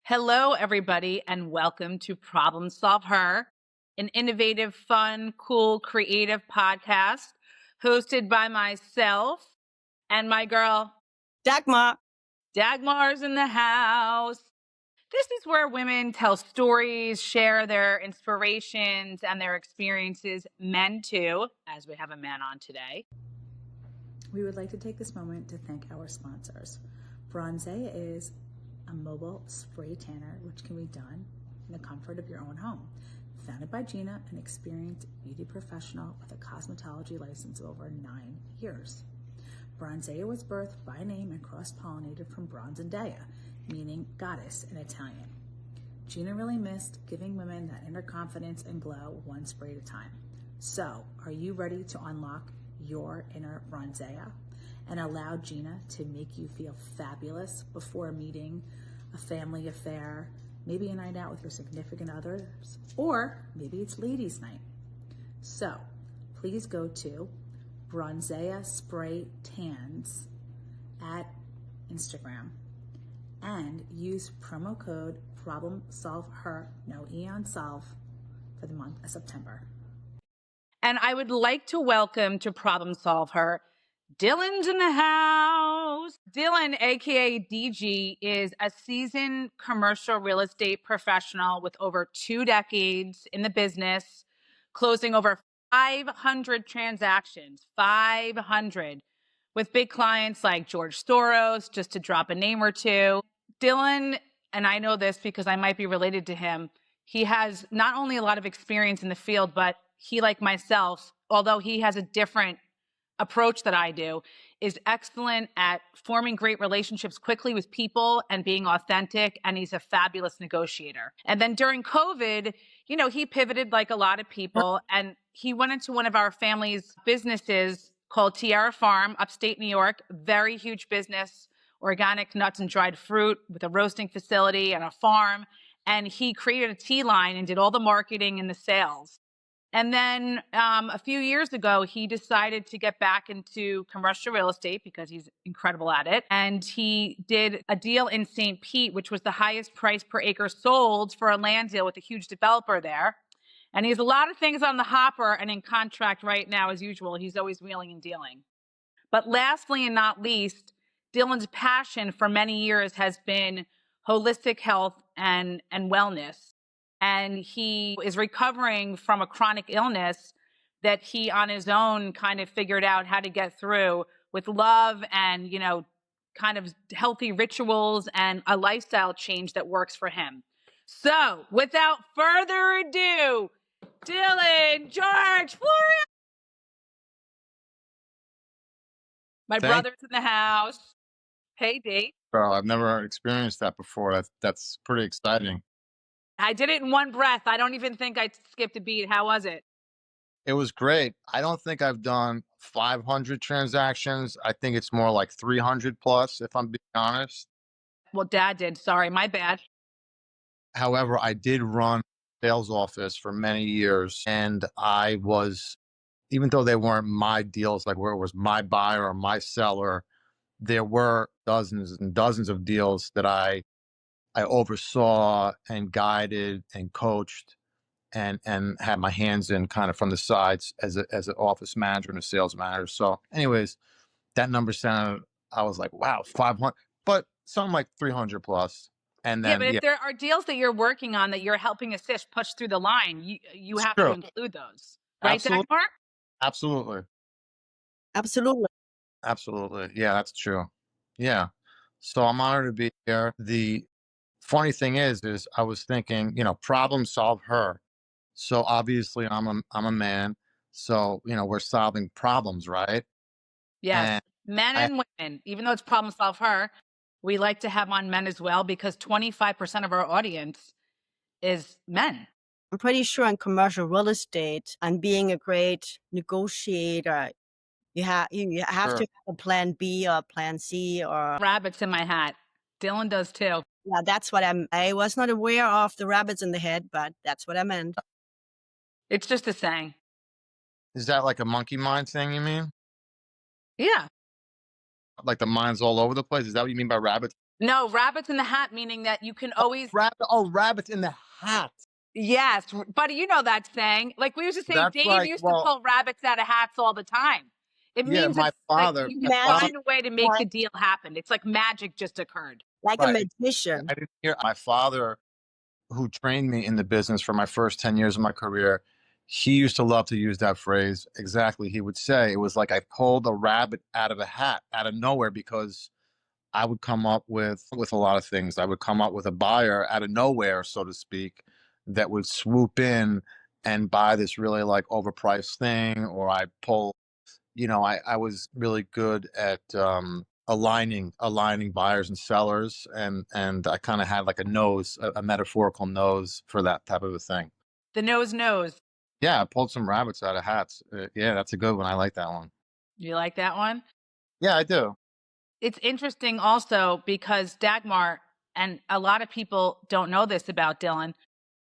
Hello, everybody, and welcome to Problem Solve Her, an innovative, fun, cool, creative podcast hosted by myself and my girl, Dagmar. Dagmar's in the house. This is where women tell stories, share their inspirations and their experiences, men too, as we have a man on today. We would like to take this moment to thank our sponsors. Bronzea is a mobile spray tanner which can be done in the comfort of your own home. Founded by Gina, an experienced beauty professional with a cosmetology license of over 9 years. Bronzea was birthed by name and cross-pollinated from Bronze and Dea, meaning goddess in Italian. Gina really missed giving women that inner confidence and glow one spray at a time. So, are you ready to unlock your inner Bronzea and allow Gina to make you feel fabulous before meeting a family affair, maybe a night out with your significant others, or maybe it's ladies' night? So, please go to Bronzea Spray Tans at Instagram and use promo code ProblemSolvHer, no E on solve, for the month of September. And I would like to welcome to Problem Solve Her, Dylan's in the house. Dylan, aka DG, is a seasoned commercial real estate professional with over 2 decades in the business, closing over 500 transactions, 500, with big clients like George Soros, just to drop a name or two. Dylan, and I know this because I might be related to him, he has not only a lot of experience in the field, but he, like myself, although he has a different approach that I do, is excellent at forming great relationships quickly with people and being authentic. And he's a fabulous negotiator. And then during COVID, he pivoted like a lot of people, and he went into one of our family's businesses called Tiara Farm, upstate New York, very huge business, organic nuts and dried fruit with a roasting facility and a farm. And he created a tea line and did all the marketing and the sales. And then a few years ago, he decided to get back into commercial real estate because he's incredible at it. And he did a deal in St. Pete, which was the highest price per acre sold for a land deal with a huge developer there. And he has a lot of things on the hopper and in contract right now, as usual. He's always wheeling and dealing. But lastly and not least, Dylan's passion for many years has been holistic health and wellness. And he is recovering from a chronic illness that he on his own kind of figured out how to get through with love and, kind of healthy rituals and a lifestyle change that works for him. So without further ado, Dylan George Florea. My brother's in the house. Hey, D. Bro, I've never experienced that before. That's pretty exciting. I did it in one breath. I don't even think I skipped a beat. How was it? It was great. I don't think I've done 500 transactions. I think it's more like 300 plus, if I'm being honest. Well, Dad did. Sorry, my bad. However, I did run a sales office for many years, and I was, even though they weren't my deals, like where it was my buyer or my seller, there were dozens and dozens of deals that I oversaw and guided and coached and had my hands in kind of from the sides as an office manager and a sales manager. So anyways, that number sounded, I was like, wow, 500, but something like 300 plus. And then, but if there are deals that you're working on that you're helping assist push through the line, you have to include those. Right, Dagmar? Absolutely. Absolutely. Absolutely. Yeah, that's true. Yeah. So I'm honored to be here. The funny thing is I was thinking, problem solve her. So obviously I'm a man. So, we're solving problems, right? Yes. Men and women, even though it's problem solve her, we like to have on men as well because 25% of our audience is men. I'm pretty sure in commercial real estate and being a great negotiator, you have to have a plan B or plan C or rabbits in my hat. Dylan does too. Yeah, that's what I was not aware of the rabbits in the head, but that's what I meant. It's just a saying. Is that like a monkey mind thing, you mean? Yeah. Like the mind's all over the place. Is that what you mean by rabbits? No, rabbits in the hat, meaning that you can always. Rabbits in the hat. Yes, but you know that saying. Like we used to say, That's Dave like, used to well, pull rabbits out of hats all the time. It yeah, means it's like you my father, Magic, find a way to make like the deal happen. It's like magic just occurred. like a right. magician. I didn't hear my father, who trained me in the business for my first 10 years of my career. He used to love to use that phrase. Exactly. He would say it was like I pulled a rabbit out of a hat out of nowhere, because I would come up with a lot of things. I would come up with a buyer out of nowhere, so to speak, that would swoop in and buy this really like overpriced thing, or I pull, I was really good at aligning buyers and sellers, and I kind of had like a nose, a metaphorical nose for that type of a thing. The nose knows. Yeah, I pulled some rabbits out of hats. Yeah, that's a good one. I like that one. You like that one? Yeah, I do. It's interesting also because Dagmar, and a lot of people don't know this about Dylan,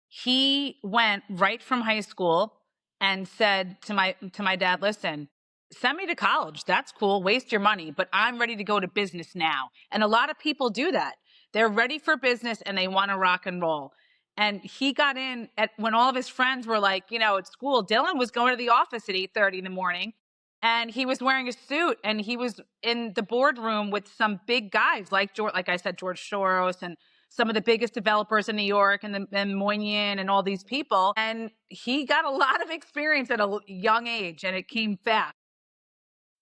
he went right from high school and said to my dad, listen, send me to college. That's cool. Waste your money, but I'm ready to go to business now. And a lot of people do that. They're ready for business and they want to rock and roll. And he got in at when all of his friends were like, at school. Dylan was going to the office at 8:30 in the morning, and he was wearing a suit, and he was in the boardroom with some big guys like like I said, George Soros and some of the biggest developers in New York and Moynihan and all these people. And he got a lot of experience at a young age, and it came fast.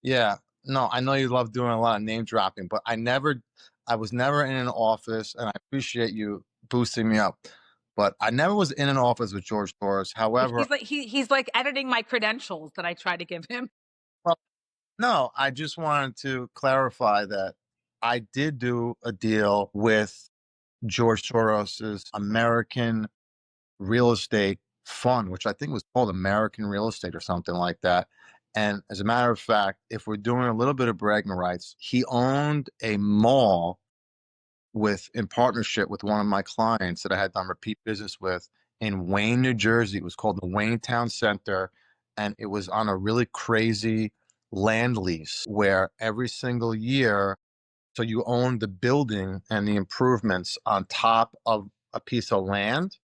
Yeah. No, I know you love doing a lot of name dropping, but I was never in an office, and I appreciate you boosting me up. But I never was in an office with George Soros. However, He's like editing my credentials that I try to give him. well, no, I just wanted to clarify that I did do a deal with George Soros's American real estate fund, which I think was called American Real Estate or something like that. And as a matter of fact, if we're doing a little bit of bragging rights, he owned a mall in partnership with one of my clients that I had done repeat business with in Wayne, New Jersey. It was called the Wayne Town Center, and it was on a really crazy land lease where every single year, so you owned the building and the improvements on top of a piece of land,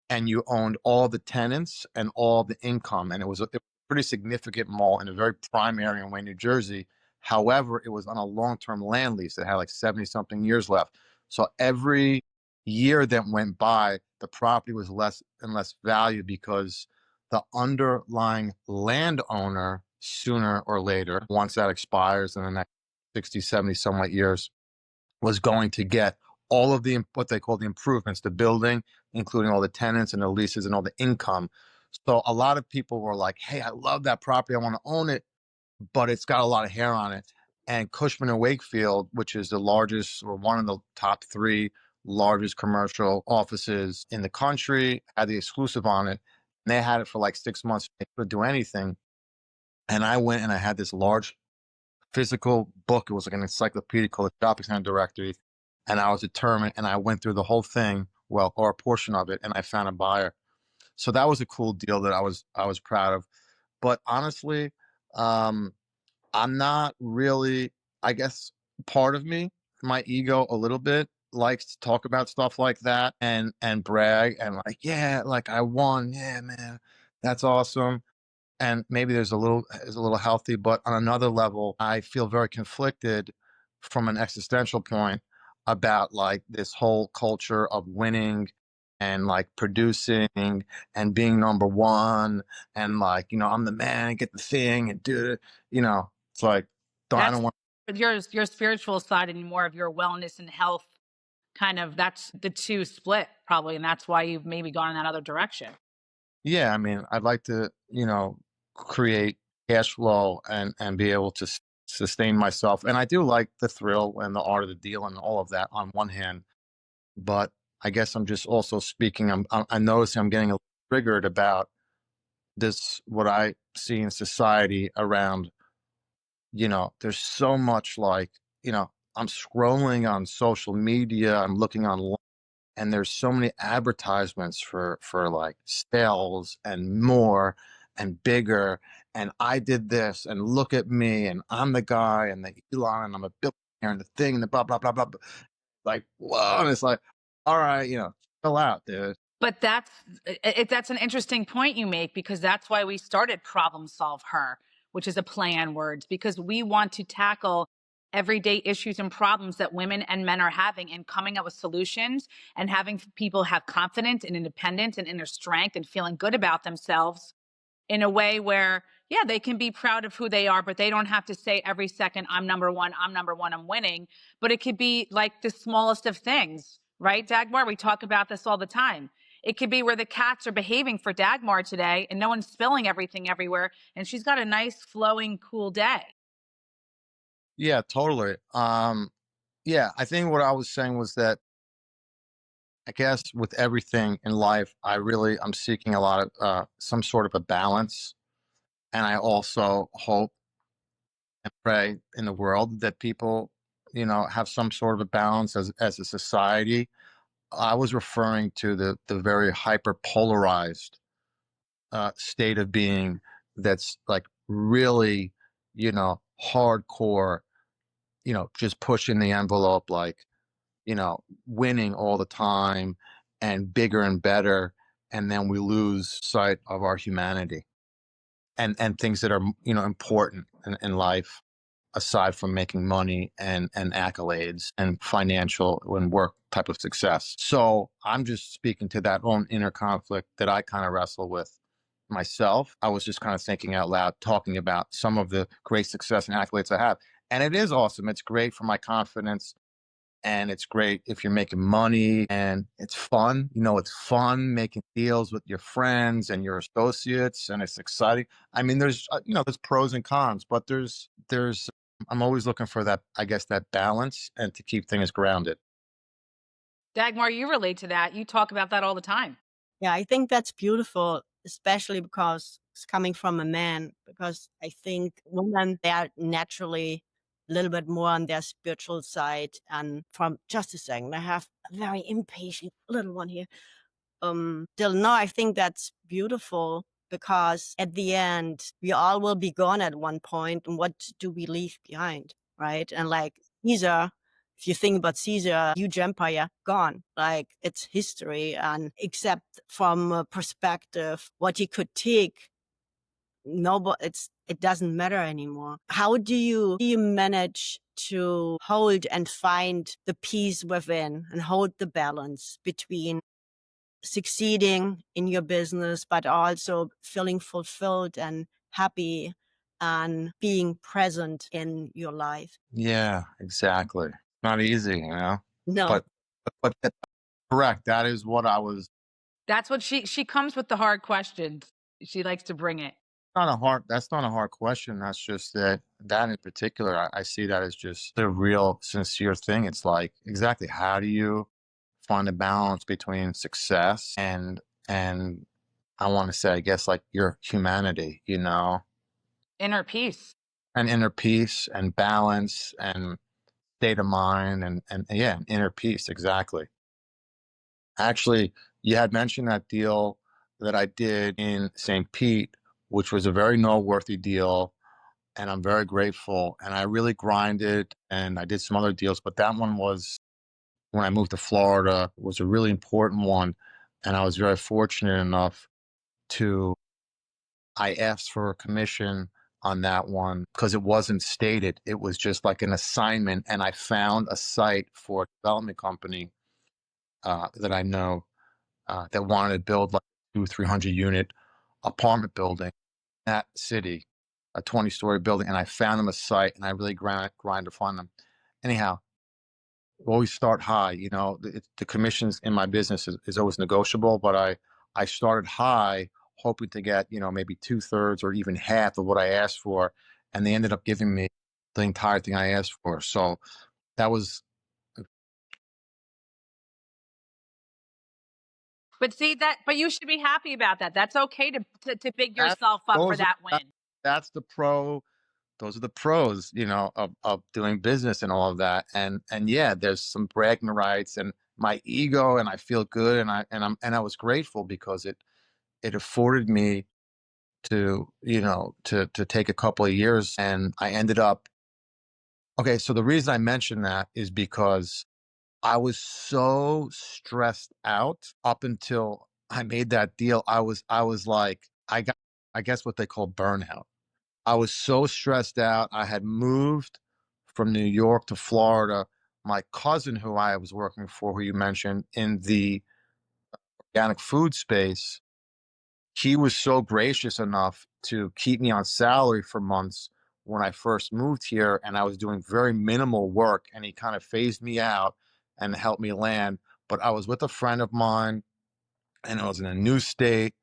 and you owned all the tenants and all the income. And it was a pretty significant mall in a very prime area in Wayne, New Jersey. However, it was on a long-term land lease that had like 70 something years left. So every year that went by, the property was less and less valued because the underlying landowner, sooner or later, once that expires in the next 60, 70 somewhat years, was going to get all of what they call the improvements, the building, including all the tenants and the leases and all the income. So a lot of people were like, hey, I love that property. I want to own it, but it's got a lot of hair on it. And Cushman & Wakefield, which is the largest, or one of the top 3 largest commercial offices in the country, had the exclusive on it. And they had it for like 6 months. They couldn't do anything. And I went and I had this large physical book. It was like an encyclopedia called the Shopping Center Directory. And I was determined, and I went through the whole thing, or a portion of it, and I found a buyer. So that was a cool deal that I was proud of. But honestly, I'm not really, I guess part of me, my ego a little bit, likes to talk about stuff like that and brag and like, yeah, like I won. Yeah, man, that's awesome. And maybe is a little healthy, but on another level, I feel very conflicted from an existential point about like this whole culture of winning and like producing and being number one, and like, I'm the man, get the thing and do it. It's like, I That's don't want. your spiritual side and more of your wellness and health kind of. That's the two split probably, and that's why you've maybe gone in that other direction. Yeah, I mean, I'd like to, create cash flow and be able to sustain myself. And I do like the thrill and the art of the deal and all of that on one hand, but I guess I'm just also speaking. I'm noticing I'm getting a little triggered about this, what I see in society around, there's so much like, I'm scrolling on social media, I'm looking on, and there's so many advertisements for like sales and more and bigger, and I did this, and look at me, and I'm the guy, and the Elon, and I'm a billionaire, and the thing, and the blah, blah, blah, blah. Like, whoa. And it's like, all right, chill out, dude. But that's an interesting point you make, because that's why we started Problem Solve Her, which is a play on words, because we want to tackle everyday issues and problems that women and men are having, and coming up with solutions and having people have confidence and independence and inner strength and feeling good about themselves in a way where, yeah, they can be proud of who they are, but they don't have to say every second, I'm number one, I'm winning. But it could be like the smallest of things, right, Dagmar? We talk about this all the time. It could be where the cats are behaving for Dagmar today and no one's spilling everything everywhere, and she's got a nice, flowing, cool day. Yeah, totally. Yeah, I think what I was saying was that I guess with everything in life, I'm seeking a lot of some sort of a balance. And I also hope and pray in the world that people, have some sort of a balance as a society. I was referring to the very hyper polarized state of being that's like really, hardcore, just pushing the envelope, like, winning all the time and bigger and better. And then we lose sight of our humanity and things that are, important in life, aside from making money and accolades and financial and work type of success. So I'm just speaking to that own inner conflict that I kind of wrestle with myself. I was just kind of thinking out loud, talking about some of the great success and accolades I have. And it is awesome. It's great for my confidence. And it's great if you're making money, and it's fun. It's fun making deals with your friends and your associates, and it's exciting. I mean, there's pros and cons, but I'm always looking for that, I guess, that balance and to keep things grounded. Dagmar, you relate to that. You talk about that all the time. Yeah, I think that's beautiful, especially because it's coming from a man, because I think women, they are naturally a little bit more on their spiritual side. And from just a second, I have a very impatient little one here. Dylan, no, I think that's beautiful, because at the end, we all will be gone at one point, and what do we leave behind, right? And like Caesar, if you think about Caesar, huge empire, gone. Like, it's history. And except from a perspective, what he could take, it doesn't matter anymore. How do you manage to hold and find the peace within and hold the balance between succeeding in your business, but also feeling fulfilled and happy and being present in your life? Yeah, exactly. Not easy, No. But that's correct. That is what I was. That's what she comes with, the hard questions. She likes to bring it. That's not a hard question. That's just that in particular, I see that as just a real sincere thing. It's like, exactly, how do you find a balance between success and I want to say, I guess, like your humanity, Inner peace. and inner peace and balance and state of mind and yeah, inner peace. Exactly. Actually, you had mentioned that deal that I did in St. Pete, which was a very noteworthy deal. And I'm very grateful. And I really grinded, and I did some other deals, but that one was, when I moved to Florida, was a really important one. And I was very fortunate enough I asked for a commission on that one because it wasn't stated. It was just like an assignment. And I found a site for a development company that I know that wanted to build like 300 unit apartment building in that city, a 20-story building. And I found them a site, and I really grind to find them. Anyhow, always start high. The commissions in my business is always negotiable, but I started high, hoping to get, maybe 2/3 or even half of what I asked for. And they ended up giving me the entire thing I asked for. So that was. But see that, but you should be happy about that. That's okay to big yourself up for that win. That's the pro. Those are the pros, of doing business and all of that. And yeah, there's some bragging rights and my ego, and I feel good, and I was grateful because it afforded me to take a couple of years, and I ended up. Okay, so the reason I mention that is because I was so stressed out up until I made that deal. I was like, I got, I guess what they call burnout. I was so stressed out. I had moved from New York to Florida. My cousin, who I was working for, who you mentioned in the organic food space, he was so gracious enough to keep me on salary for months when I first moved here, and I was doing very minimal work, and he kind of phased me out and helped me land. But I was with a friend of mine, and I was in a new state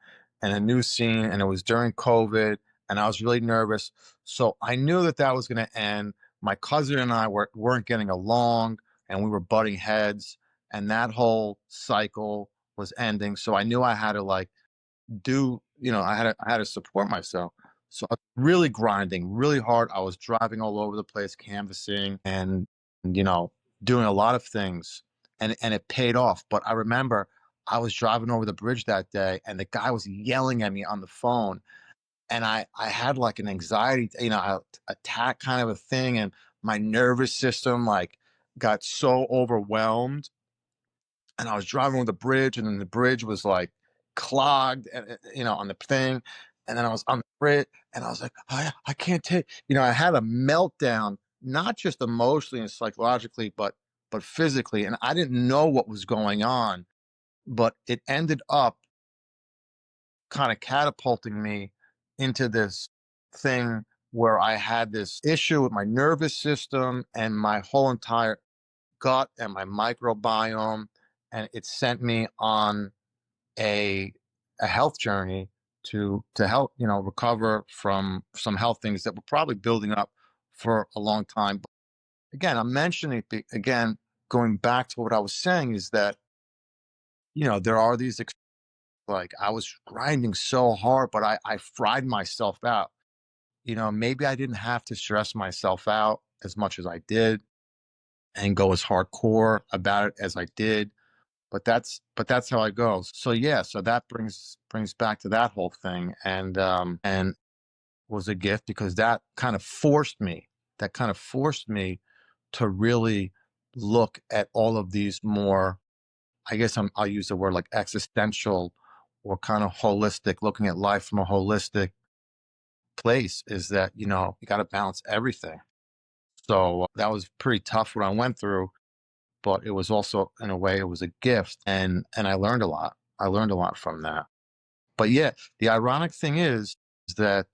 and a new scene, and it was during COVID, and I was really nervous. So I knew that that was going to end. My cousin and I weren't getting along, and we were butting heads, and that whole cycle was ending. So I knew I had to like I had to support myself. So I was really grinding really hard. I was driving all over the place, canvassing and, you know, doing a lot of things, and it paid off. But I remember I was driving over the bridge that day, and the guy was yelling at me on the phone, and I had like an anxiety, attack kind of a thing, and my nervous system like got so overwhelmed, and I was driving over the bridge, and then the bridge was like clogged, and on the thing, and then I was on the bridge, and I was like, I can't take, I had a meltdown, not just emotionally and psychologically, but physically, and I didn't know what was going on, but it ended up kind of catapulting me into this thing where I had this issue with my nervous system and my whole entire gut and my microbiome, and it sent me on a health journey to help recover from some health things that were probably building up for a long time. But again, I'm mentioning it again, going back to what I was saying is that there are these like I was grinding so hard, but I fried myself out. Maybe I didn't have to stress myself out as much as I did and go as hardcore about it as I did, but that's how I go. So yeah, so that brings back to that whole thing, and was a gift because that kind of forced me to really look at all of these more, I guess I'll use the word like existential or kind of holistic, looking at life from a holistic place, is that you got to balance everything. So that was pretty tough what I went through, but it was also, in a way, it was a gift, and I learned a lot. I learned a lot from that. But yeah, the ironic thing is that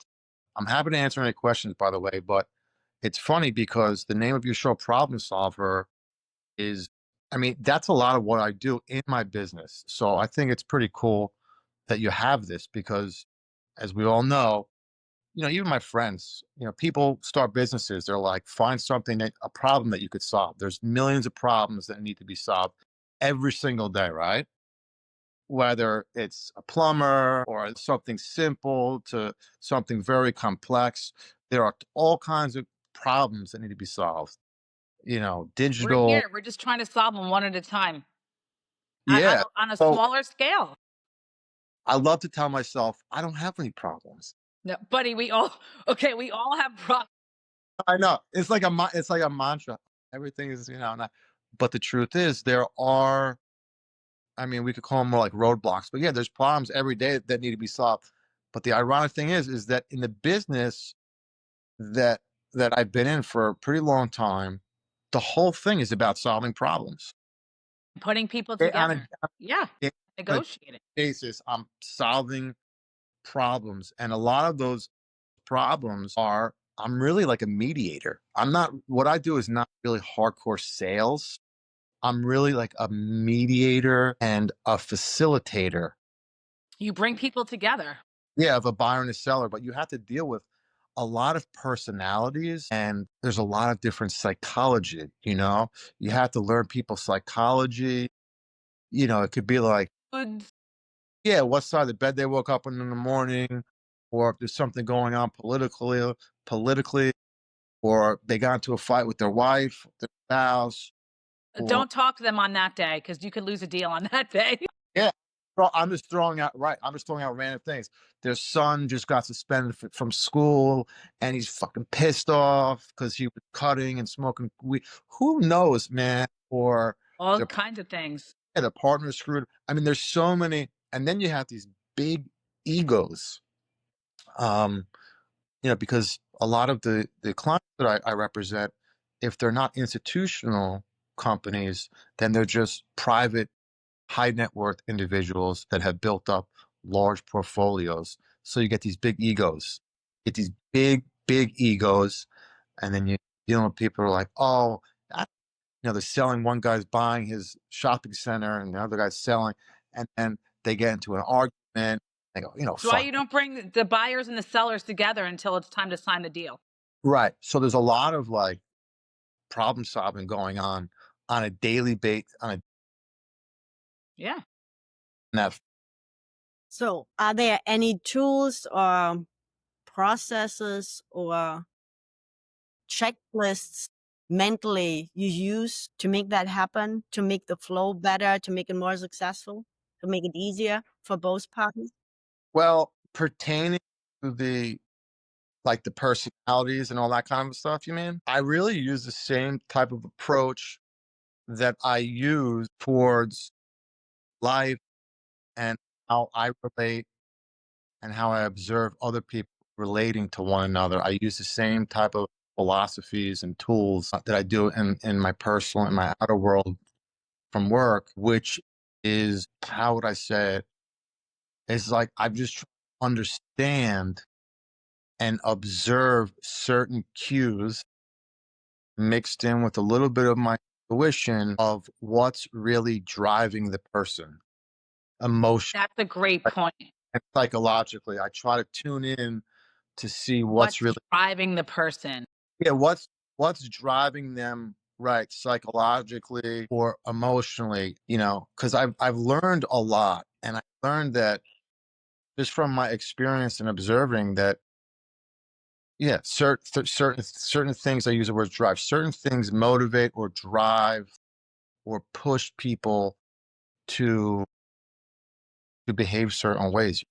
I'm happy to answer any questions, by the way, but it's funny because the name of your show, Problem Solver, is, I mean, that's a lot of what I do in my business. So I think it's pretty cool that you have this because, as we all know, even my friends, people start businesses. They're like, find something a problem that you could solve. There's millions of problems that need to be solved every single day, right? Whether it's a plumber or something simple to something very complex, there are all kinds of problems that need to be solved. We're Digital. here. We're just trying to solve them one at a time Yeah. on a So smaller scale. I love to tell myself I don't have any problems. No, buddy, we all have problems. I know it's like a mantra. Everything is, not, but the truth is there are. I mean, we could call them more like roadblocks, but yeah, there's problems every day that need to be solved. But the ironic thing is that in the business that I've been in for a pretty long time, the whole thing is about solving problems. Putting people On together. Yeah. a Negotiating. basis, I'm solving problems, and a lot of those problems are, I'm really like a mediator. What I do is not really hardcore sales. I'm really like a mediator and a facilitator. You bring people together. Yeah, of a buyer and a seller, but you have to deal with a lot of personalities, and there's a lot of different psychology, You have to learn people's psychology. It could be like, Good. yeah, what side of the bed they woke up in the morning, or if there's something going on politically, or they got into a fight with their wife, their spouse, or Don't talk to them on that day because you could lose a deal on that day. yeah, I'm just throwing out right. I'm just throwing out random things. Their son just got suspended from school, and he's fucking pissed off because he was cutting and smoking weed. Who knows, man? Or All their kinds of things. the partner screwed. I mean, there's so many, and then you have these big egos. Um, because a lot of the clients that I represent, if they're not institutional companies, then they're just private high net worth individuals that have built up large portfolios. So you get these big egos, get these big egos, and then you dealing with people who are like, oh, they're selling. One guy's buying his shopping center, and the other guy's selling, and then they get into an argument. They go, That's why you don't bring the buyers and the sellers together until it's time to sign the deal. Right. So there's a lot of like problem solving going on a daily basis. Yeah. So are there any tools or processes or checklists mentally you use to make that happen, to make the flow better, to make it more successful, to make it easier for both parties? Well, pertaining to the personalities and all that kind of stuff, you mean? I really use the same type of approach that I use towards life and how I relate and how I observe other people relating to one another. I use the same type of philosophies and tools that I do in my personal and my outer world from work, which is, how would I say it? It's like I've just tried to understand and observe certain cues mixed in with a little bit of my intuition of what's really driving the person emotionally That's a great point. and psychologically. I try to tune in to see What's really driving the person? what's driving them, right, psychologically or emotionally, because I've learned a lot, and I learned that just from my experience and observing that, yeah, certain things, I use the word drive, certain things motivate or drive or push people to behave certain ways.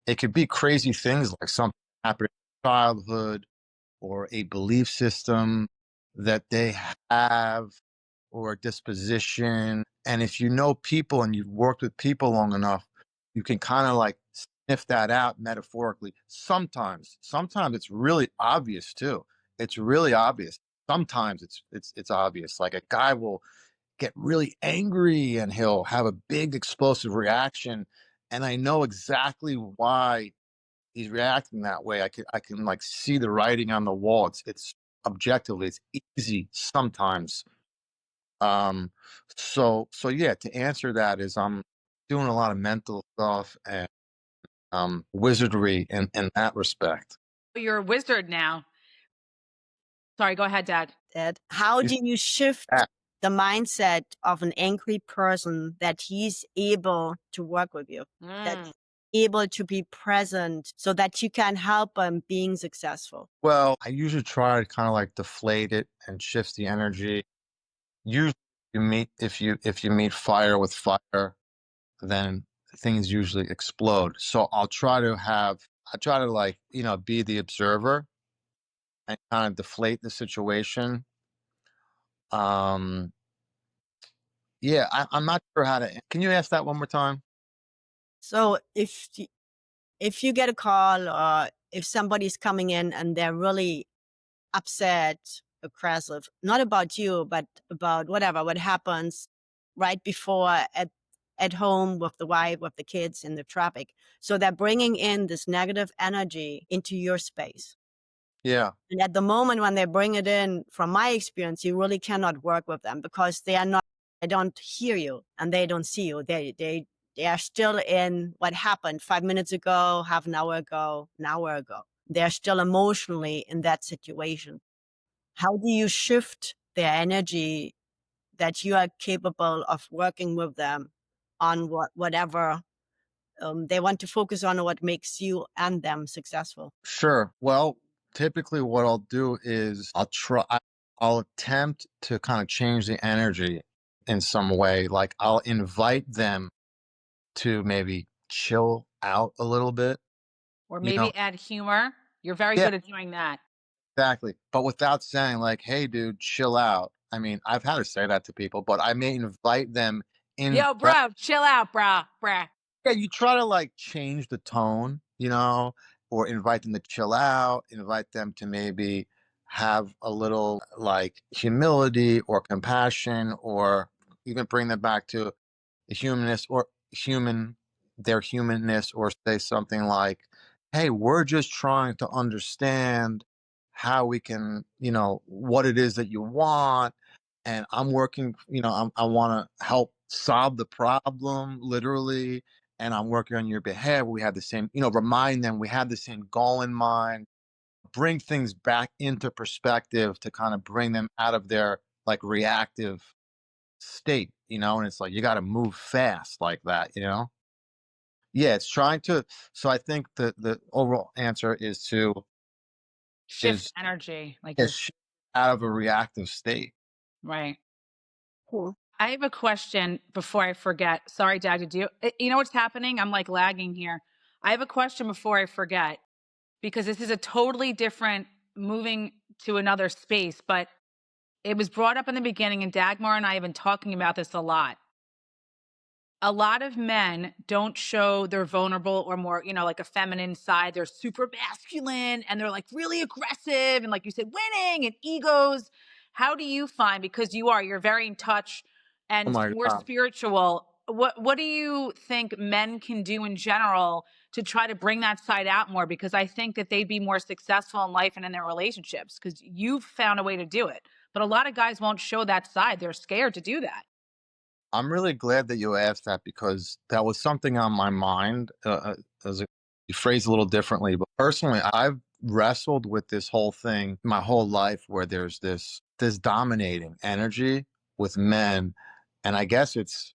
It could be crazy things like something happened in childhood or a belief system that they have or a disposition. And if you know people and you've worked with people long enough, you can kind of like sniff that out metaphorically. Sometimes it's really obvious too. It's really obvious. Sometimes it's obvious. Like a guy will get really angry and he'll have a big explosive reaction, and I know exactly why he's reacting that way. I can like see the writing on the wall. It's objectively, it's easy sometimes. So yeah, to answer that is I'm doing a lot of mental stuff and wizardry in that respect. You're a wizard now. Sorry, go ahead, Dad. Ed, how do you shift the mindset of an angry person that he's able to work with you, that's able to be present so that you can help him being successful? Well, I usually try to kind of like deflate it and shift the energy. Usually if you meet fire with fire, then things usually explode. So I try to like, be the observer and kind of deflate the situation. Yeah, I'm not sure how to. Can you ask that one more time? So if you get a call or if somebody's coming in and they're really upset, aggressive, not about you, but about what happens right before at home with the wife, with the kids in the traffic. So they're bringing in this negative energy into your space. Yeah. And at the moment when they bring it in, from my experience, you really cannot work with them because they don't hear you and they don't see you. They are still in what happened 5 minutes ago, half an hour ago, an hour ago. They're still emotionally in that situation. How do you shift their energy that you are capable of working with them on whatever they want to focus on, or what makes you and them successful? Sure. Well, typically what I'll do is I'll attempt to kind of change the energy in some way. Like I'll invite them to maybe chill out a little bit, Or you know? maybe add humor. You're very Yeah, good at doing that. exactly. But without saying like, "Hey, dude, chill out." I mean, I've had to say that to people, but I may invite them in. Yo, bro, chill out, bruh. Yeah, you try to like change the tone, or invite them to chill out, invite them to maybe have a little like humility or compassion, or even bring them back to the humanist or human, their humanness, or say something like, hey, we're just trying to understand how we can, what it is that you want. And I'm working, I want to help solve the problem literally. And I'm working on your behalf. We have the same, remind them we have the same goal in mind, bring things back into perspective to kind of bring them out of their like reactive state, and it's like you got to move fast like that. Yeah, it's trying to. So I think the overall answer is to Shift is energy. Like you're is out of a reactive state. right. Cool. I have a question before I forget. Sorry, Dad, did you know what's happening? I'm like lagging here. I have a question before I forget because this is a totally different moving to another space, but it was brought up in the beginning, and Dagmar and I have been talking about this a lot. A lot of men don't show their vulnerable or more, like a feminine side. They're super masculine and they're like really aggressive and, like you said, winning and egos. How do you find, because you're very in touch Oh and my more god. spiritual, what do you think men can do in general to try to bring that side out more? Because I think that they'd be more successful in life and in their relationships because you've found a way to do it. But a lot of guys won't show that side. They're scared to do that. I'm really glad that you asked that because that was something on my mind. As you phrase a little differently, but personally, I've wrestled with this whole thing my whole life, where there's this dominating energy with men, and I guess it's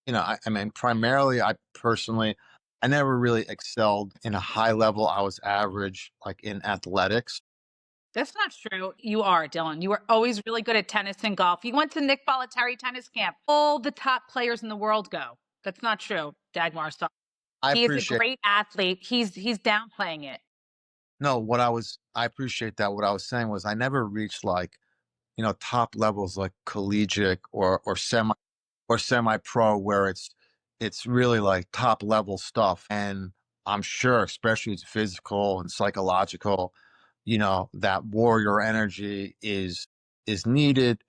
I mean, primarily, I never really excelled in a high level. I was average, like in athletics. That's not true. You are, Dylan. You were always really good at tennis and golf. You went to Nick Bollettieri tennis camp. All the top players in the world go. That's not true, Dagmar. So I he is a appreciate. great athlete. He's downplaying it. No, I appreciate that. What I was saying was I never reached like, top levels like collegiate or semi pro, where it's really like top level stuff. And I'm sure, especially it's physical and psychological, that warrior energy is needed,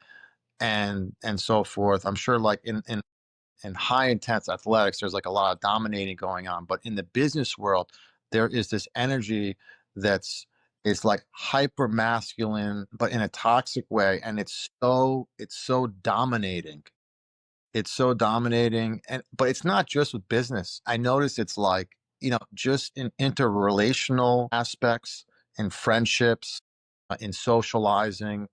and so forth. I'm sure like in high intense athletics, there's like a lot of dominating going on. But in the business world, there is this energy that's is like hyper masculine, but in a toxic way. And it's so dominating. It's so dominating. And but it's not just with business. I notice it's like, just in interrelational aspects, in friendships, in socializing,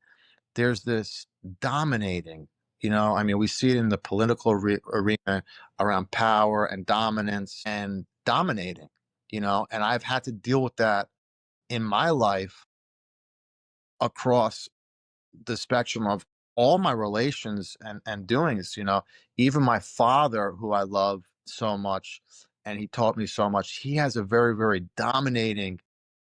there's this dominating. I mean, we see it in the political arena around power and dominance and dominating. And I've had to deal with that in my life across the spectrum of all my relations and doings. Even my father, who I love so much, and he taught me so much, he has a very, very dominating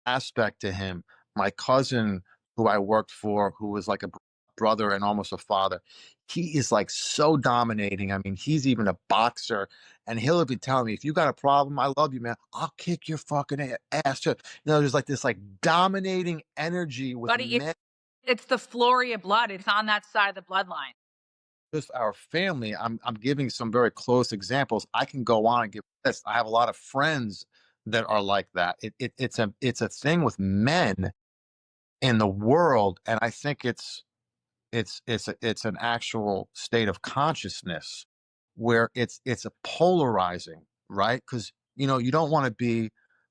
aspect to him. My cousin, who I worked for, who was like a brother and almost a father, he is like so dominating. I mean, he's even a boxer, and he'll even tell me, if you got a problem, I love you, man. I'll kick your fucking ass. There's like this like dominating energy with Buddy, men. it's the Florea blood. It's on that side of the bloodline. Just our family. I'm giving some very close examples. I can go on and give this. I have a lot of friends that are like that. It's a thing with men in the world, and I think it's an actual state of consciousness where it's a polarizing, right? Because you don't want to be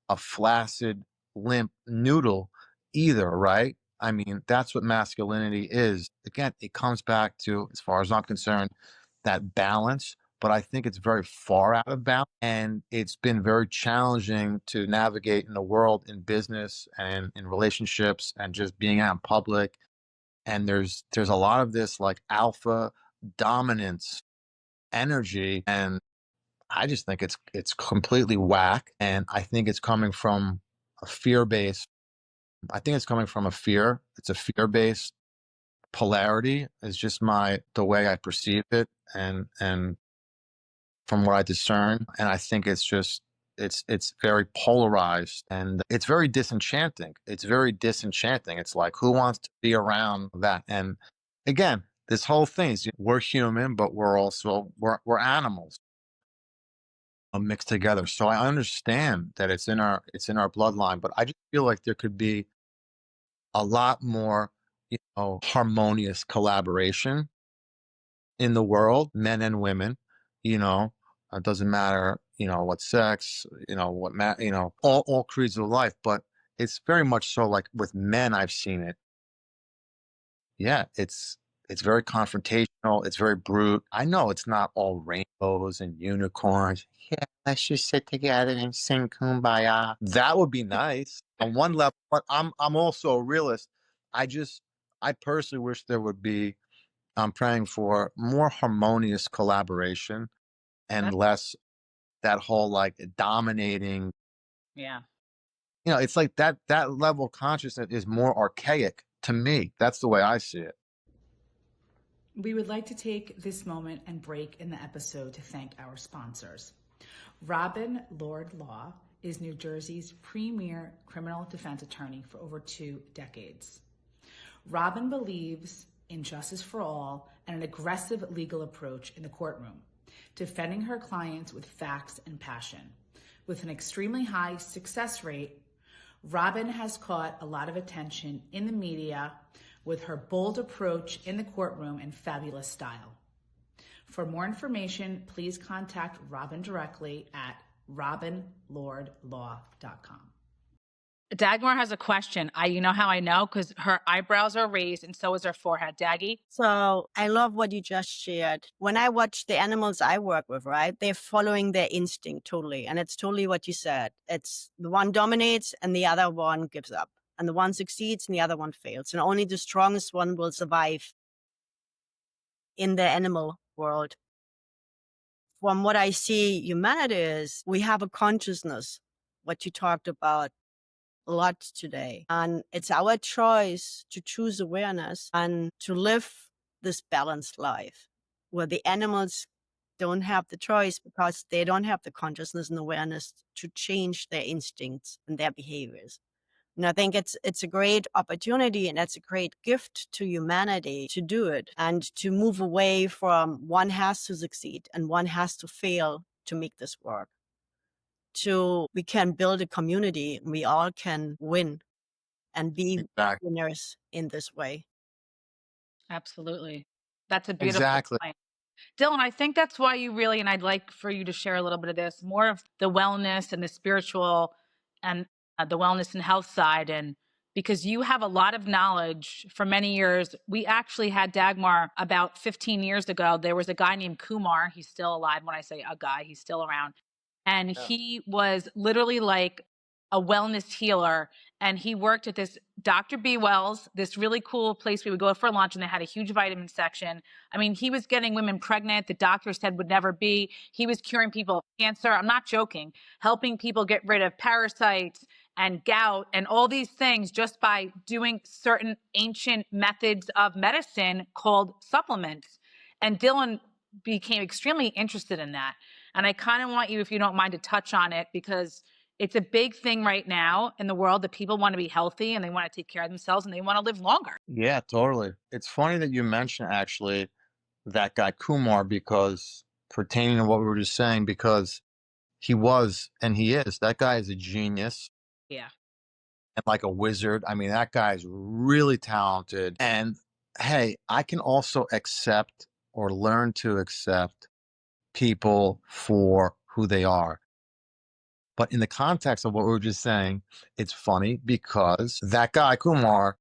a flaccid, limp noodle either, right? I mean, that's what masculinity is. Again, it comes back to, as far as I'm concerned, that balance. But I think it's very far out of balance, and it's been very challenging to navigate in the world, in business and in relationships, and just being out in public. And there's a lot of this like alpha dominance energy, and I just think it's completely whack. And I think it's coming from a fear-based, I think it's coming from a fear. It's a fear-based polarity is just the way I perceive it. And from what I discern. And I think it's just, it's very polarized and it's very disenchanting. It's very disenchanting. It's like, who wants to be around that? And again, this whole thing is we're human, but we're also, we're animals mixed together. So I understand that it's in our bloodline, but I just feel like there could be a lot more, harmonious collaboration in the world, men and women, you know, it doesn't matter, what sex, all creeds of life, but it's very much so like with men, I've seen it. Yeah, it's very confrontational. It's very brute. I know it's not all rainbows and unicorns. Yeah, let's just sit together and sing Kumbaya. That would be nice on one level, but I'm also a realist. I personally wish there would be. I'm praying for more harmonious collaboration and less that whole like dominating. Yeah. It's like that level of consciousness is more archaic to me. That's the way I see it. We would like to take this moment and break in the episode to thank our sponsors. Robin Lord Law is New Jersey's premier criminal defense attorney for over 2 decades. Robin believes in justice for all and an aggressive legal approach in the courtroom, defending her clients with facts and passion. With an extremely high success rate, Robin has caught a lot of attention in the media with her bold approach in the courtroom and fabulous style. For more information, please contact Robin directly at robinlordlaw.com. Dagmar has a question. You know how I know? Because her eyebrows are raised and so is her forehead. Daggy? So I love what you just shared. When I watch the animals I work with, right, they're following their instinct totally. And it's totally what you said. It's the one dominates and the other one gives up. And the one succeeds and the other one fails. And only the strongest one will survive in the animal world. From what I see, humanity is, we have a consciousness, what you talked about a lot today. And it's our choice to choose awareness and to live this balanced life where the animals don't have the choice because they don't have the consciousness and awareness to change their instincts and their behaviors. And I think it's a great opportunity and it's a great gift to humanity to do it and to move away from one has to succeed and one has to fail to make this work. We can build a community and we all can win and be winners in this way. Absolutely. That's a beautiful Exactly. point. Dylan, I think that's why you really, and I'd like for you to share a little bit of this, more of the wellness and the spiritual and the wellness and health side. And because you have a lot of knowledge for many years. We actually had Dagmar about 15 years ago. There was a guy named Kumar. He's still alive. When I say a guy, he's still around. And he was literally like a wellness healer. And he worked at this Dr. B. Wells, this really cool place we would go for lunch, and they had a huge vitamin section. I mean, he was getting women pregnant the doctor said would never be. He was curing people of cancer. I'm not joking. Helping people get rid of parasites and gout and all these things just by doing certain ancient methods of medicine called supplements. And Dylan became extremely interested in that. And I kind of want you, if you don't mind, to touch on it because it's a big thing right now in the world that people want to be healthy and they want to take care of themselves and they want to live longer. Yeah, totally. It's funny that you mentioned actually that guy Kumar because pertaining to what we were just saying, because he was and he is, that guy is a genius. Yeah. And like a wizard. I mean, that guy's really talented. And hey, I can also accept or learn to accept people for who they are. But in the context of what we were just saying, it's funny because that guy, Kumar,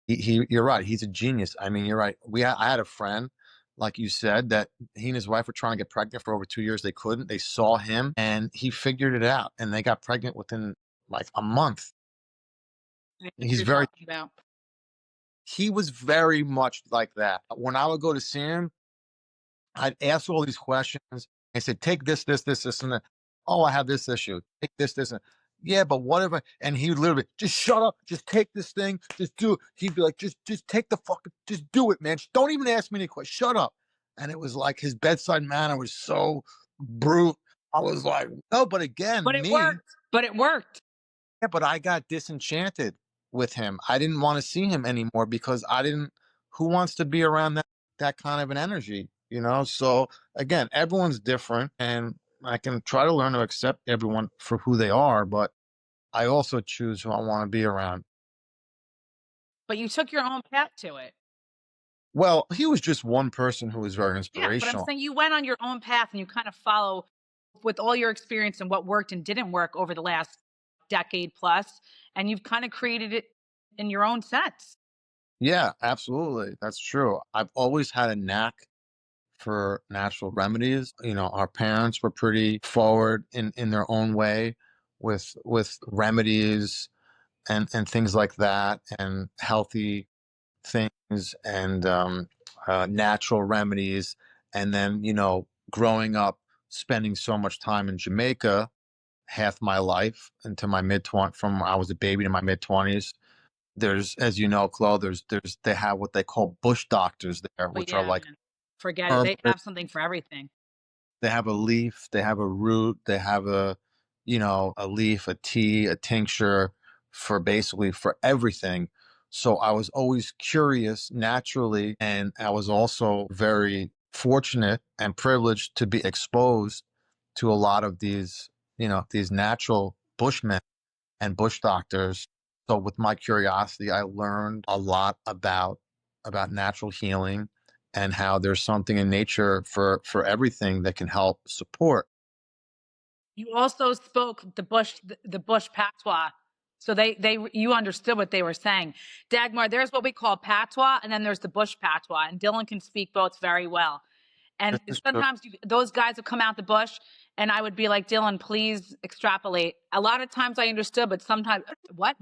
you're right. He's a genius. I mean, you're right. I had a friend, like you said, that he and his wife were trying to get pregnant for over 2 years. They couldn't. They saw him and he figured it out and they got pregnant within like a month. He was very much like that. When I would go to see him, I'd ask all these questions I said, take this, and that. Oh, I have this issue. Take this, and yeah, but whatever. And he would literally just shut up, just take this thing, just do it. He'd be like, just take the fucking, just do it, man. Just don't even ask me any questions. Shut up. And it was like his bedside manner was so brute. I was like, no, but But again, it worked. But it worked. yeah, but I got disenchanted with him. I didn't want to see him anymore because I didn't. Who wants to be around that kind of an energy? So again, everyone's different, and I can try to learn to accept everyone for who they are, but I also choose who I want to be around. But you took your own path to it. Well, he was just one person who was very Yeah, inspirational. but I'm saying you went on your own path and you kind of follow with all your experience and what worked and didn't work over the last decade plus, and you've kind of created it in your own sense. Yeah, absolutely. That's true. I've always had a knack for natural remedies. Our parents were pretty forward in their own way with remedies and things like that, and healthy things, and natural remedies. And then, growing up, spending so much time in Jamaica, half my life into my mid-20s, from when I was a baby to my mid-20s. There's, as you know, Chloe, they have what they call bush doctors there, But which are yeah, like man, forget it. They herbal. have something for everything. They have a leaf, they have a root, they have a leaf, a tea, a tincture, for basically for everything. So I was always curious naturally, and I was also very fortunate and privileged to be exposed to a lot of these natural bushmen and bush doctors. So with my curiosity, I learned a lot about natural healing, and how there's something in nature for everything that can help support. You also spoke the bush patois. So you understood what they were saying. Dagmar, there's what we call patois, and then there's the bush patois, and Dylan can speak both very well. And This is true. sometimes those guys would come out the bush, and I would be like, Dylan, please extrapolate. A lot of times I understood, but sometimes, what?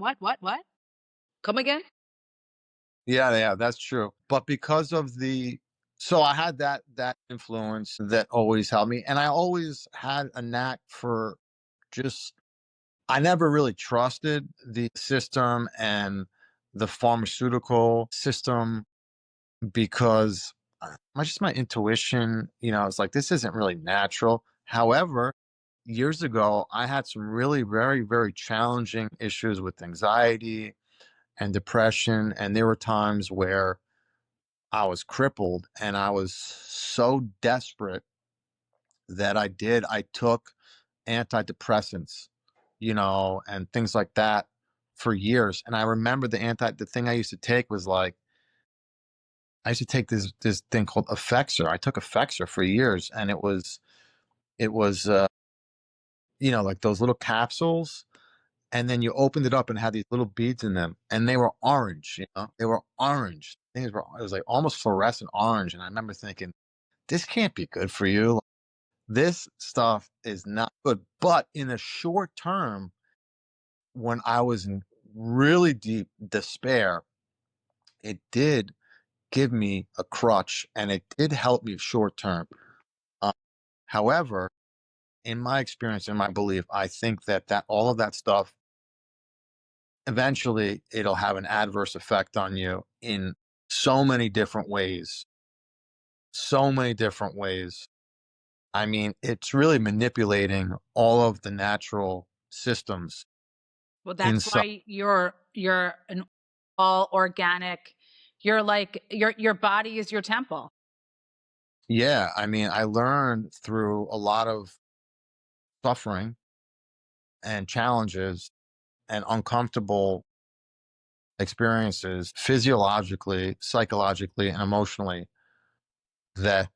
Come again? Yeah, that's true. But so I had that influence that always helped me, and I always had a knack for just. I never really trusted the system and the pharmaceutical system, because my intuition, it's like, this isn't really natural. However, years ago, I had some really very, very challenging issues with anxiety and depression. And there were times where I was crippled, and I was so desperate that I took antidepressants, and things like that for years. And I remember the thing I used to take was like, I used to take this thing called Effexor. I took Effexor for years, and it was like those little capsules, and then you opened it up and it had these little beads in them, and they were orange. They were orange. Things were It was like almost fluorescent orange, and I remember thinking, this can't be good for you. This stuff is not good. But in the short term, when I was in really deep despair, it did give me a crutch, and it did help me short term. Uh, However, in my experience, in my belief, I think that all of that stuff, eventually it'll have an adverse effect on you in so many different ways. So many different ways. I mean, it's really manipulating all of the natural systems Well, that's inside. why you're an all organic. You're like your body is your temple. Yeah, I mean, I learned through a lot of suffering and challenges and uncomfortable experiences, physiologically, psychologically, and emotionally, that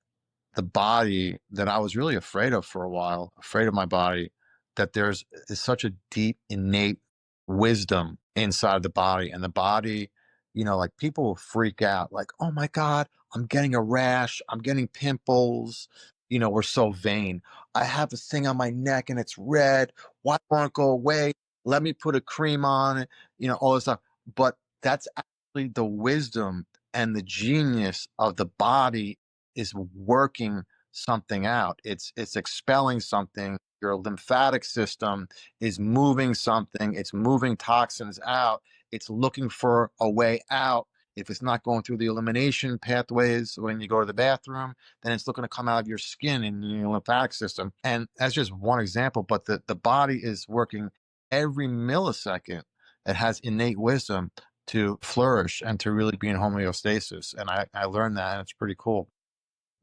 the body that I was really afraid of for a while, afraid of my body, that is such a deep, innate wisdom inside the body. And the body, like, people will freak out, like, oh my God, I'm getting a rash, I'm getting pimples. We're so vain. I have a thing on my neck and it's red. Why won't it go away? Let me put a cream on it, all this stuff. But that's actually the wisdom and the genius of the body is working something out. It's expelling something. Your lymphatic system is moving something. It's moving toxins out. It's looking for a way out. If it's not going through the elimination pathways when you go to the bathroom, then it's looking to come out of your skin and your lymphatic system. And that's just one example, but the body is working every millisecond. It has innate wisdom to flourish and to really be in homeostasis. And I learned that, and it's pretty cool.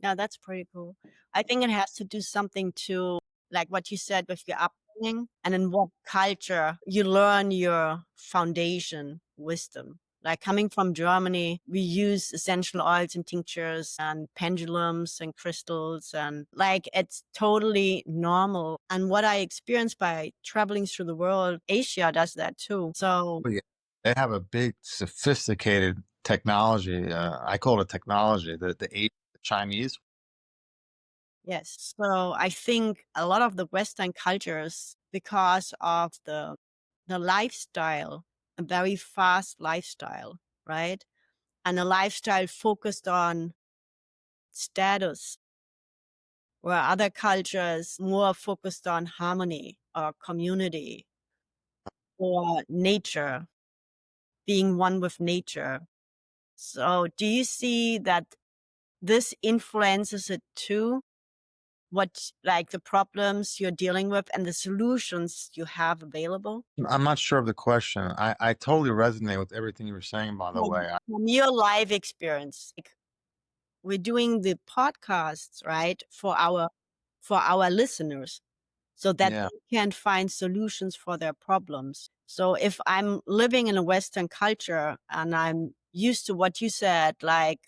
Yeah, that's pretty cool. I think it has to do something to, like what you said, with your upbringing and in what culture you learn your foundation wisdom. Like coming from Germany, we use essential oils and tinctures and pendulums and crystals, and like it's totally normal. And what I experienced by traveling through the world, Asia does that too. So But yeah, they have a big, sophisticated technology. I call it technology. The Chinese. yes. So I think a lot of the Western cultures, because of the lifestyle, a very fast lifestyle, right? And a lifestyle focused on status, where other cultures more focused on harmony or community or nature, being one with nature. So do you see that this influences it too? What, like the problems you're dealing with and the solutions you have available? I'm not sure of the question. I totally resonate with everything you were saying, by the way. From your life experience, like we're doing the podcasts, right, for our listeners, so that Yeah, they can find solutions for their problems. So if I'm living in a Western culture and I'm used to what you said, like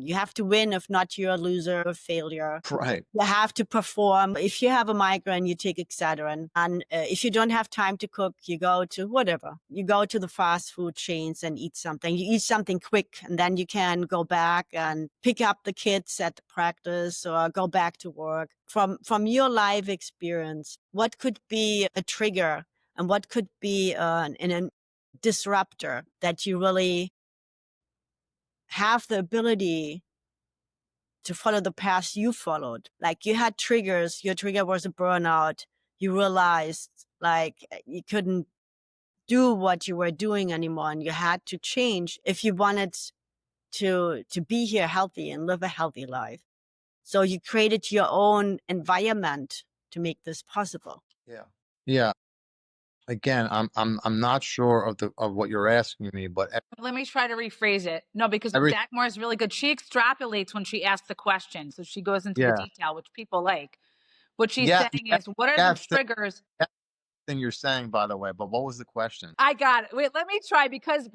you have to win, if not you're a loser, a failure. right. You have to perform. If you have a migraine, you take Excedrin. And if you don't have time to cook, you go to whatever. You go to the fast food chains and eat something. You eat something quick, and then you can go back and pick up the kids at the practice or go back to work. From your life experience, what could be a trigger and what could be a disruptor that you really have the ability to follow the path you followed? Like you had triggers, your trigger was a burnout. You realized like you couldn't do what you were doing anymore and you had to change if you wanted to be here healthy and live a healthy life. So you created your own environment to make this possible. Yeah. Yeah. Again, I'm not sure of what you're asking me, but Let me try to rephrase it. No, because every Dagmar is really good. She extrapolates when she asks the question. So she goes into the yeah, detail, which people like. What she's yeah, saying yeah, is, what are the that's the triggers? thing you're saying, by the way. But what was the question? I got it. Wait, let me try because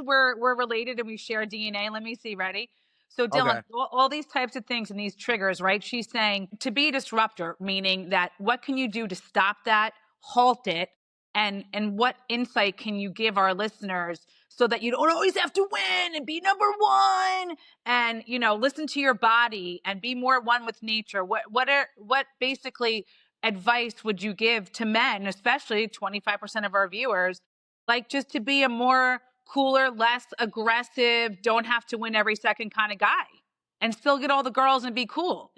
we're related and we share DNA. Let me see. Ready? So Dylan, Okay. all these types of things and these triggers, right? She's saying to be a disruptor, meaning that what can you do to stop that, halt it, and what insight can you give our listeners so that you don't always have to win and be number one and listen to your body and be more one with nature. What basically advice would you give to men, especially 25% of our viewers, like just to be a more cooler, less aggressive, don't have to win every second kind of guy and still get all the girls and be cool?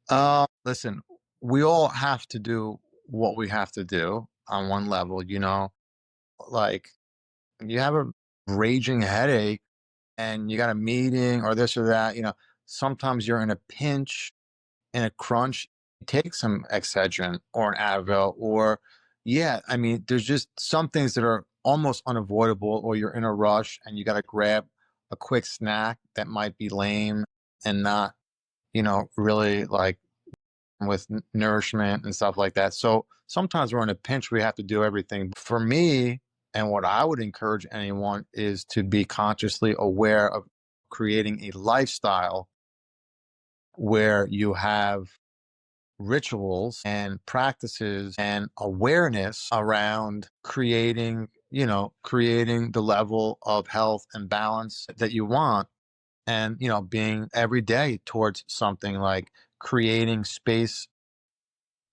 Wow. Listen, we all have to do what we have to do on one level. Like you have a raging headache and you got a meeting or this or that. Sometimes you're in a pinch, in a crunch. Take some Excedrin or an Advil, or yeah, I mean, there's just some things that are almost unavoidable, or you're in a rush and you got to grab a quick snack that might be lame and not, really like with nourishment and stuff like that. So sometimes we're in a pinch, we have to do everything. For me, and what I would encourage anyone is to be consciously aware of creating a lifestyle where you have rituals and practices and awareness around creating the level of health and balance that you want, and being every day towards something like creating space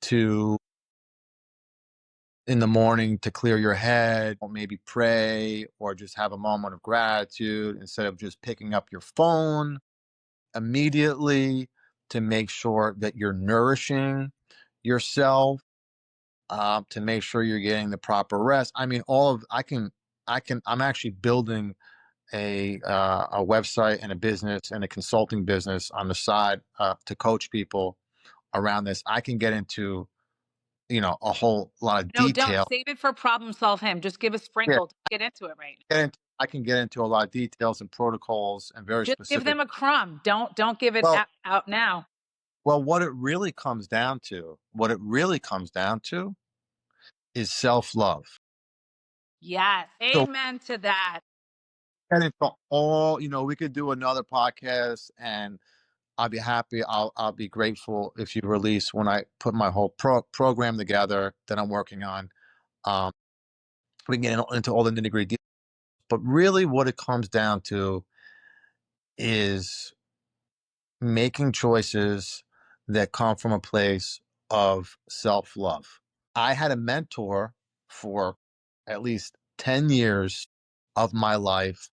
to in the morning to clear your head, or maybe pray, or just have a moment of gratitude instead of just picking up your phone immediately, to make sure that you're nourishing yourself, to make sure you're getting the proper rest. I mean, I'm actually building a website and a business and a consulting business on the side, to coach people around this. I can get into, a whole lot of No, don't detail. save it for Problem Solve Him. Just give a Yeah, sprinkle. Don't get into it right now. I can get into a lot of details and protocols and very Just give specific. them a crumb. Don't give it Well, out now. what it really comes down to, is self-love. Yes. So Amen to that. get into all, we could do another podcast, and I'll be happy. I'll be grateful if you release when I put my whole program together that I'm working on. Um, we can get into all the nitty-gritty, but really what it comes down to is making choices that come from a place of self-love. I had a mentor for at least 10 years of my life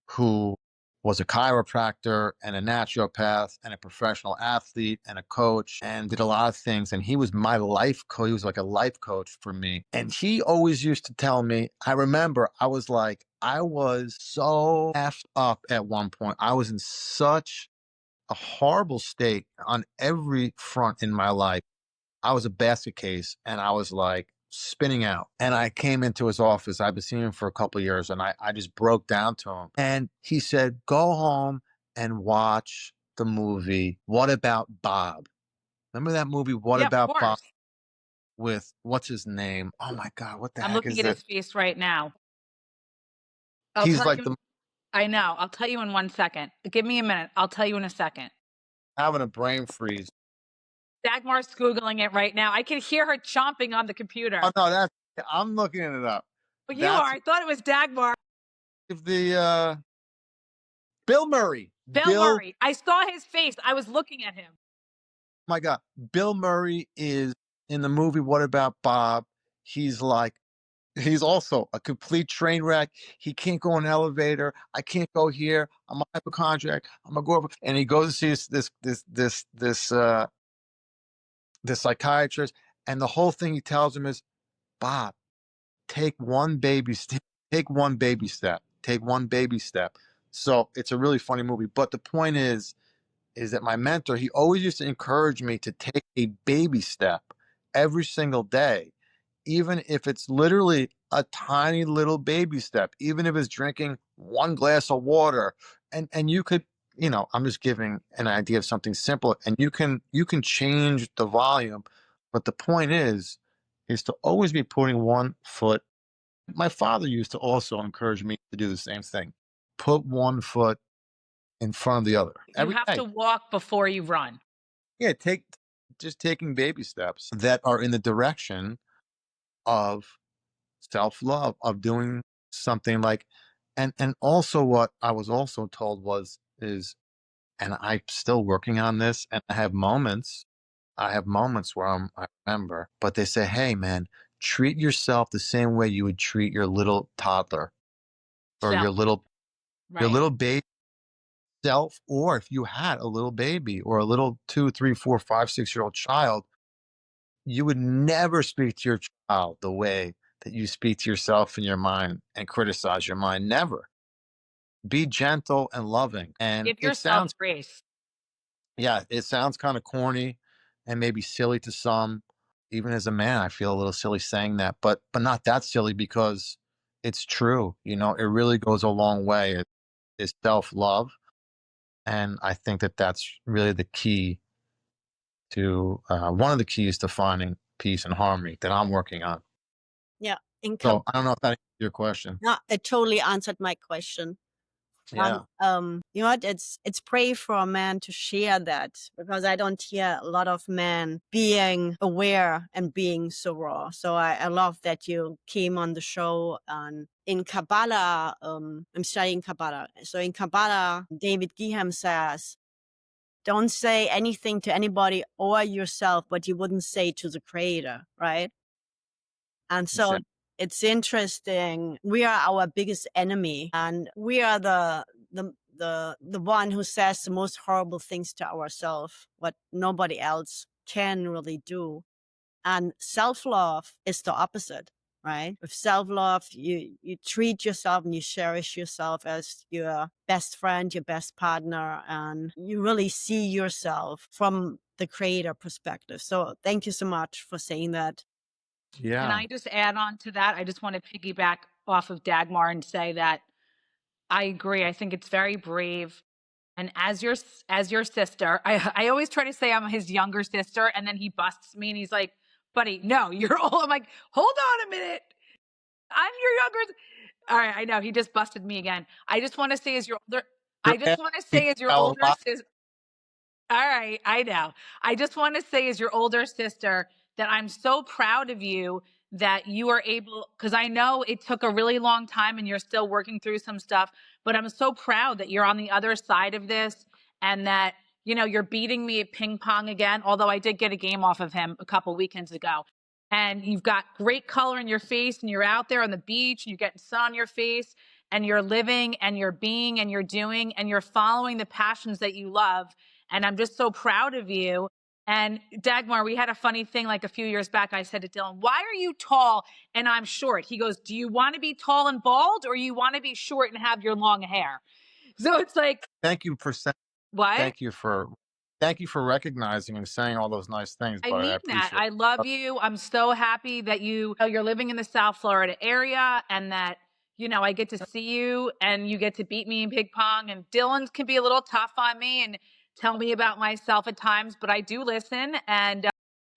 who was a chiropractor and a naturopath and a professional athlete and a coach and did a lot of things. And he was my life coach. He was like a life coach for me. And he always used to tell me, I remember I was so effed up at one point. I was in such a horrible state on every front in my life. I was a basket case and I was like spinning out. And I came into his office. I've been seeing him for a couple of years, and I just broke down to him. And he said, go home and watch the movie What About Bob? Remember that movie, What Yeah, of About Bob, course. with what's his name? Oh my God, what the I'm heck looking is at it? his face right now. I'll He's tell like you. I know. I'll tell you in 1 second. Give me a minute. I'll tell you in a second. having a brain freeze. Dagmar's Googling it right now. I can hear her chomping on the computer. Oh no, I'm looking it up. Oh, you are. That's I thought it was Dagmar. the Bill Murray. Bill Murray. I saw his face. I was looking at him. My God, Bill Murray is in the movie What About Bob? He's also a complete train wreck. He can't go in an elevator. I can't go here. I'm a hypochondriac. I'm a go over, and he goes to see this psychiatrist, and the whole thing he tells him is, Bob, take one baby step. Take one baby step. Take one baby step. So it's a really funny movie. But the point is that my mentor, he always used to encourage me to take a baby step every single day, even if it's literally a tiny little baby step, even if it's drinking one glass of water. And you could, I'm just giving an idea of something simple, and you can change the volume. But the point is to always be putting one foot. My father used to also encourage me to do the same thing. Put one foot in front of the other You every have day. to walk before you run. Yeah, taking baby steps that are in the direction of self-love, of doing something like, and also what I was also told is, and I'm still working on this, and I have moments where I remember, but they say, hey man, treat yourself the same way you would treat your little toddler or So, your right. little baby self, or if you had a little baby or a little 2, 3, 4, 5, 6-year-old child, you would never speak to your child the way that you speak to yourself in your mind and criticize your mind. Never. Be gentle and loving. And Give yourself grace. it sounds kind of corny and maybe silly to some. Even as a man, I feel a little silly saying that, but not that silly, because it's true. It really goes a long way. It's self-love. And I think that that's really the key to one of the keys to finding peace and harmony that I'm working on. Yeah. So I don't know if that answers your question. No, it totally answered my question. Yeah. You know what? It's brave for a man to share that, because I don't hear a lot of men being aware and being so raw. So I love that you came on the show. And in Kabbalah, I'm studying Kabbalah. So in Kabbalah, David Gehem says, don't say anything to anybody or yourself what you wouldn't say to the creator, right? And so it's interesting. We are our biggest enemy, and we are the the one who says the most horrible things to ourselves, what nobody else can really do. And self-love is the opposite, right? With self-love, you treat yourself and you cherish yourself as your best friend, your best partner, and you really see yourself from the creator perspective. So thank you so much for saying that. Can Yeah. I just add on to that? I just want to piggyback off of Dagmar and say that I agree. I think it's very brave. And as your sister, I always try to say I'm his younger sister, and then he busts me and he's like, "Buddy, no, you're old." I'm like, "Hold on a minute, I'm your younger." All right, I know he just busted me again. I just want to say as your older, I You're just asking want to me say to as your tell a older lot. sister. All right, I know. I just want to say, as your older sister, that I'm so proud of you that you are able, because I know it took a really long time and you're still working through some stuff, but I'm so proud that you're on the other side of this and that, you're beating me at ping pong again, although I did get a game off of him a couple weekends ago. And you've got great color in your face and you're out there on the beach and you're getting sun on your face and you're living and you're being and you're doing and you're following the passions that you love. And I'm just so proud of you. And Dagmar, we had a funny thing like a few years back. I said to Dylan, "Why are you tall and I'm short?" He goes, "Do you want to be tall and bald or you want to be short and have your long hair?" So it's like, Thank you for saying, what? thank you for thank you for recognizing and saying all those nice things, I but I mean that. appreciate I love you. I'm so happy that you're living in the South Florida area and that, I get to see you and you get to beat me in ping pong. And Dylan can be a little tough on me and tell me about myself at times, but I do listen. And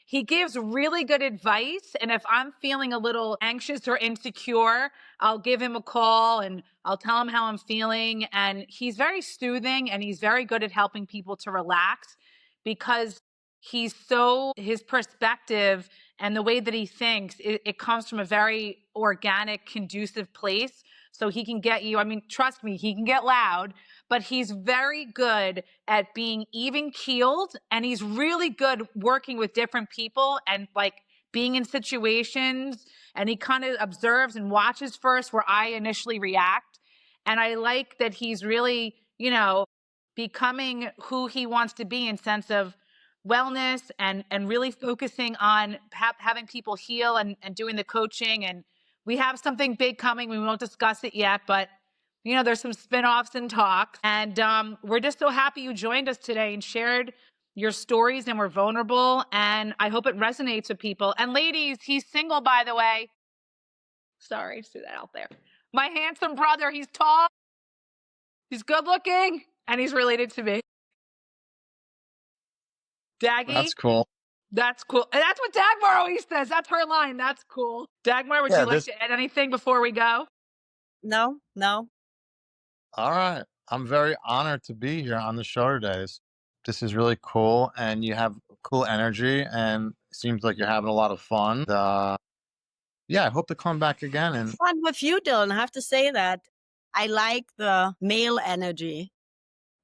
he gives really good advice. And if I'm feeling a little anxious or insecure, I'll give him a call and I'll tell him how I'm feeling. And he's very soothing and he's very good at helping people to relax because his perspective and the way that he thinks, it comes from a very organic, conducive place. So he can get you, I mean, trust me, he can get loud, but he's very good at being even keeled and he's really good working with different people and like being in situations, and he kind of observes and watches first where I initially react. And I like that he's really, becoming who he wants to be in sense of wellness and really focusing on having people heal and doing the coaching. And we have something big coming. We won't discuss it yet, but there's some spinoffs and talks. And we're just so happy you joined us today and shared your stories and were vulnerable. And I hope it resonates with people. And ladies, he's single, by the way. Sorry to throw that out there. My handsome brother, he's tall, he's good looking, and he's related to me. Daggy, that's cool. that's cool. And that's what Dagmar always says. That's her line. That's cool. Dagmar, would Yeah, you like this to add anything before we go? No. all right. I'm very honored to be here on the show today. This is really cool and you have cool energy and it seems like you're having a lot of fun. Yeah, I hope to come back again and Fun with you, Dylan. I have to say that I like the male energy.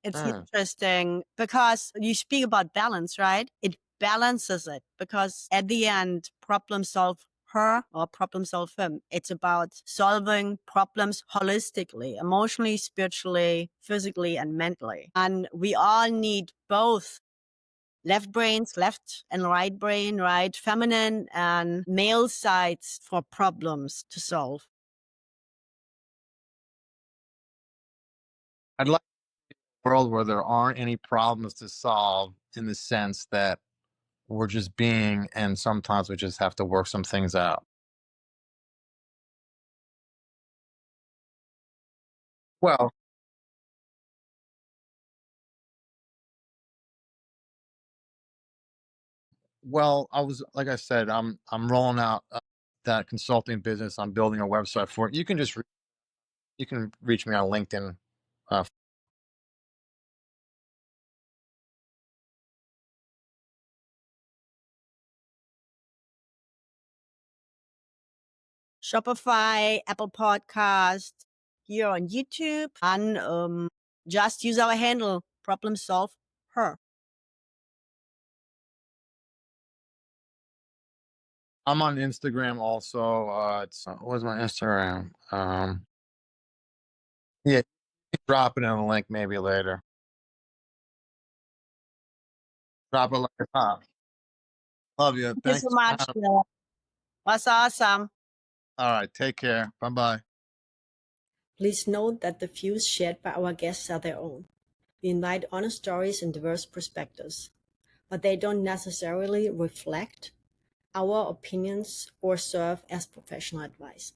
It's mm, interesting because you speak about balance, right? It balances it because at the end, problem solve her or problem solve him. It's about solving problems holistically, emotionally, spiritually, physically, and mentally. And we all need both left brains, left and right brain, right? Feminine and male sides for problems to solve. I'd like a world where there aren't any problems to solve in the sense that we're just being and sometimes we just have to work some things out. Well, I was like I said, I'm rolling out that consulting business. I'm building a website for it. You can reach me on LinkedIn. Uh, Shopify, Apple Podcast, here on YouTube, and just use our handle, Problem Solve Her. I'm on Instagram also. It's what's my Instagram? Yeah, Drop it in a link maybe later. Drop it like a top. Love you. Thank you Thanks. so much, Dylan. Was awesome. All right. Take care. Bye-bye. Please note that the views shared by our guests are their own. We invite honest stories and diverse perspectives, but they don't necessarily reflect our opinions or serve as professional advice.